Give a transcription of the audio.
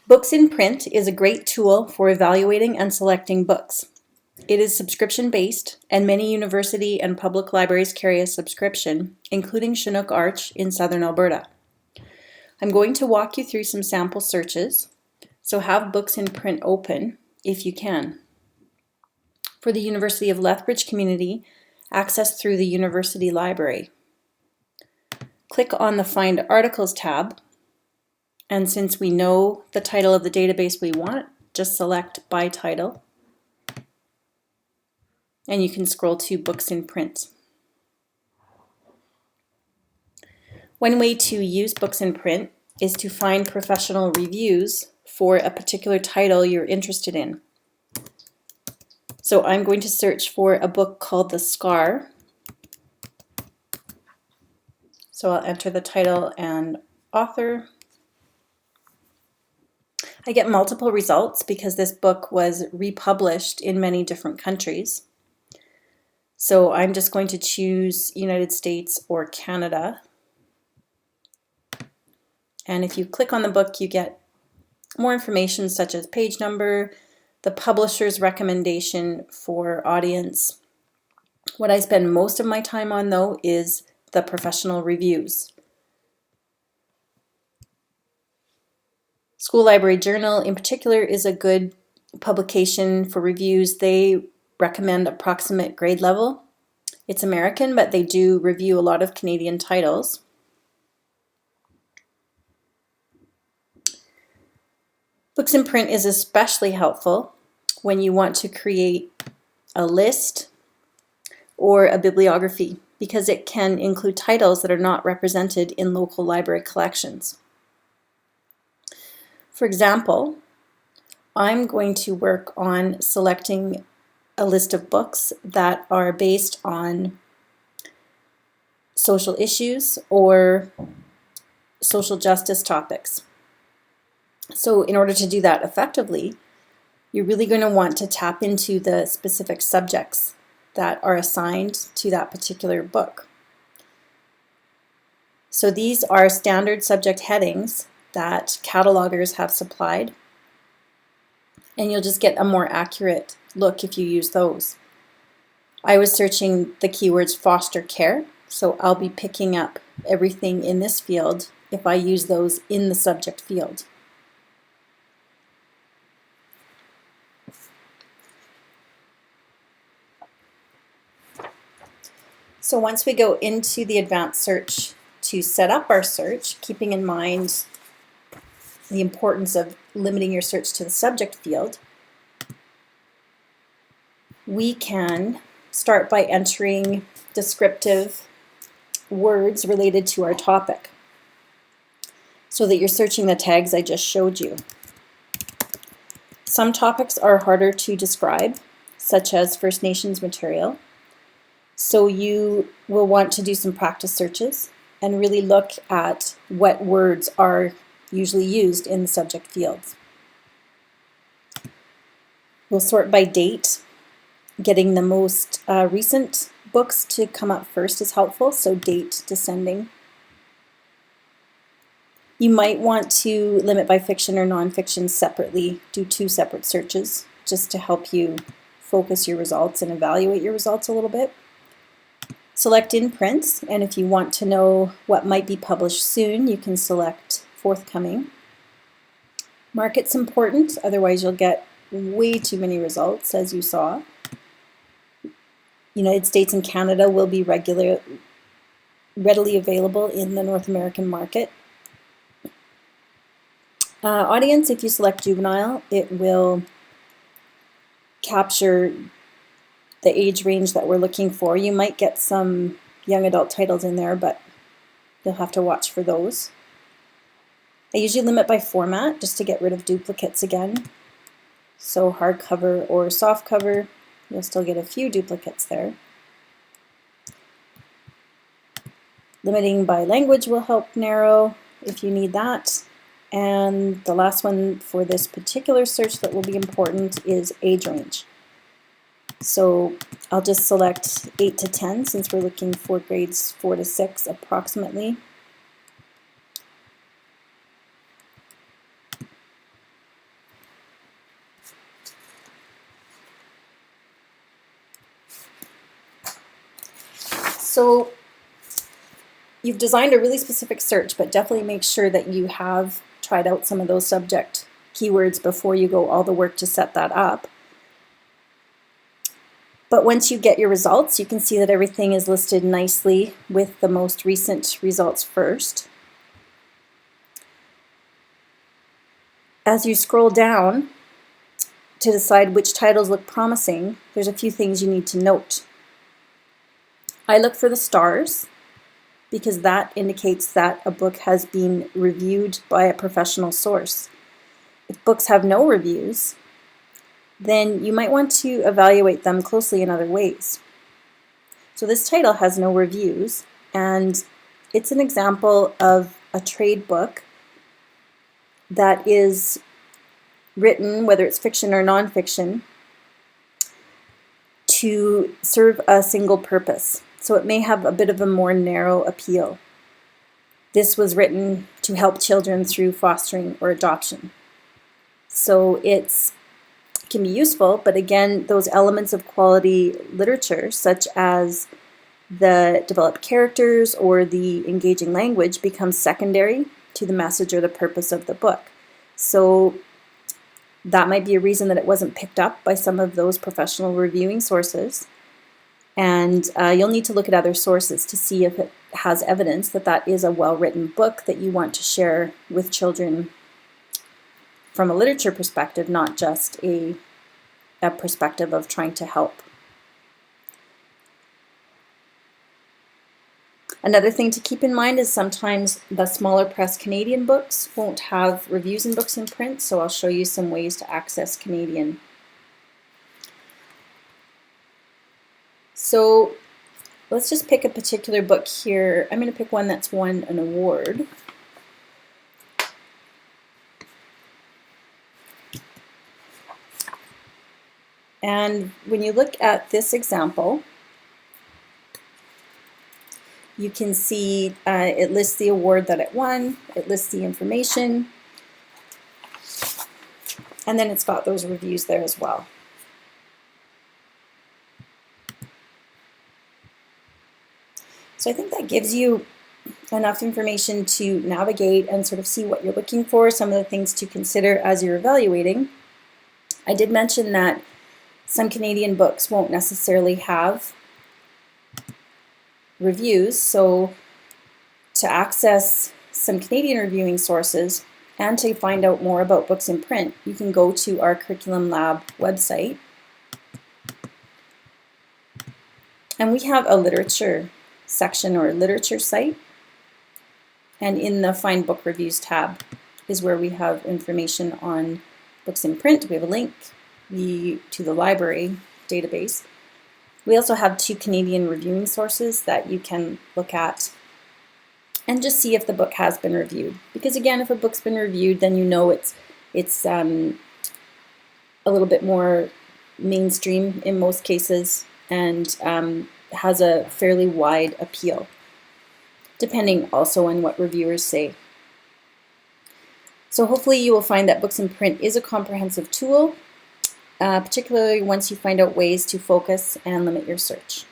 Books in Print is a great tool for evaluating and selecting books. It is subscription-based, and many university and public libraries carry a subscription, including Chinook Arch in southern Alberta. I'm going to walk you through some sample searches, so have Books in Print open if you can. For the University of Lethbridge community, access through the University Library. Click on the Find Articles tab, and since we know the title of the database we want, just select by title. And you can scroll to Books in Print. One way to use Books in Print is to find professional reviews for a particular title you're interested in. So I'm going to search for a book called The Scar. So I'll enter the title and author. I get multiple results because this book was republished in many different countries. So I'm just going to choose United States or Canada. And if you click on the book, you get more information such as page number, the publisher's recommendation for audience. What I spend most of my time on, though, is the professional reviews. School Library Journal, in particular, is a good publication for reviews. They recommend approximate grade level. It's American, but they do review a lot of Canadian titles. Books in Print is especially helpful when you want to create a list or a bibliography, because it can include titles that are not represented in local library collections. For example, I'm going to work on selecting a list of books that are based on social issues or social justice topics. So in order to do that effectively, you're really going to want to tap into the specific subjects that are assigned to that particular book. So these are standard subject headings that catalogers have supplied, and you'll just get a more accurate look if you use those. I was searching the keywords foster care, so I'll be picking up everything in this field if I use those in the subject field. So once we go into the advanced search to set up our search, keeping in mind the importance of limiting your search to the subject field, we can start by entering descriptive words related to our topic so that you're searching the tags I just showed you. Some topics are harder to describe, such as First Nations material, so you will want to do some practice searches and really look at what words are usually used in the subject fields. We'll sort by date. Getting the most recent books to come up first is helpful, so date descending. You might want to limit by fiction or nonfiction separately, do 2 separate searches just to help you focus your results and evaluate your results a little bit. Select in print, and if you want to know what might be published soon, you can select forthcoming. Market's important, otherwise you'll get way too many results, as you saw. United States and Canada will be readily available in the North American market. Audience, if you select juvenile, it will capture the age range that we're looking for. You might get some young adult titles in there, but you'll have to watch for those. I usually limit by format just to get rid of duplicates again. So hardcover or softcover, you'll still get a few duplicates there. Limiting by language will help narrow if you need that. And the last one for this particular search that will be important is age range. So I'll just select 8 to 10 since we're looking for grades 4 to 6 approximately. So you've designed a really specific search, but definitely make sure that you have tried out some of those subject keywords before you go all the work to set that up. But once you get your results, you can see that everything is listed nicely with the most recent results first. As you scroll down to decide which titles look promising, there's a few things you need to note. I look for the stars because that indicates that a book has been reviewed by a professional source. If books have no reviews, then you might want to evaluate them closely in other ways. So this title has no reviews, and it's an example of a trade book that is written, whether it's fiction or nonfiction, to serve a single purpose. So it may have a bit of a more narrow appeal. This was written to help children through fostering or adoption. So it can be useful, but again, those elements of quality literature, such as the developed characters or the engaging language, become secondary to the message or the purpose of the book. So that might be a reason that it wasn't picked up by some of those professional reviewing sources. And you'll need to look at other sources to see if it has evidence that that is a well-written book that you want to share with children from a literature perspective, not just a perspective of trying to help. Another thing to keep in mind is sometimes the smaller press Canadian books won't have reviews in Books in Print, so I'll show you some ways to access Canadian. So let's just pick a particular book here. I'm going to pick one that's won an award. And when you look at this example, you can see it lists the award that it won, it lists the information, and then it's got those reviews there as well. So I think that gives you enough information to navigate and sort of see what you're looking for, some of the things to consider as you're evaluating. I did mention that some Canadian books won't necessarily have reviews, so to access some Canadian reviewing sources and to find out more about Books in Print, you can go to our Curriculum Lab website. And we have a literature section or literature site, and in the Find Book Reviews tab is where we have information on Books in Print. We have a link to the library database. We also have 2 Canadian reviewing sources that you can look at and just see if the book has been reviewed. Because again, if a book's been reviewed, then you know it's a little bit more mainstream in most cases and has a fairly wide appeal, depending also on what reviewers say. So hopefully you will find that Books in Print is a comprehensive tool, particularly once you find out ways to focus and limit your search.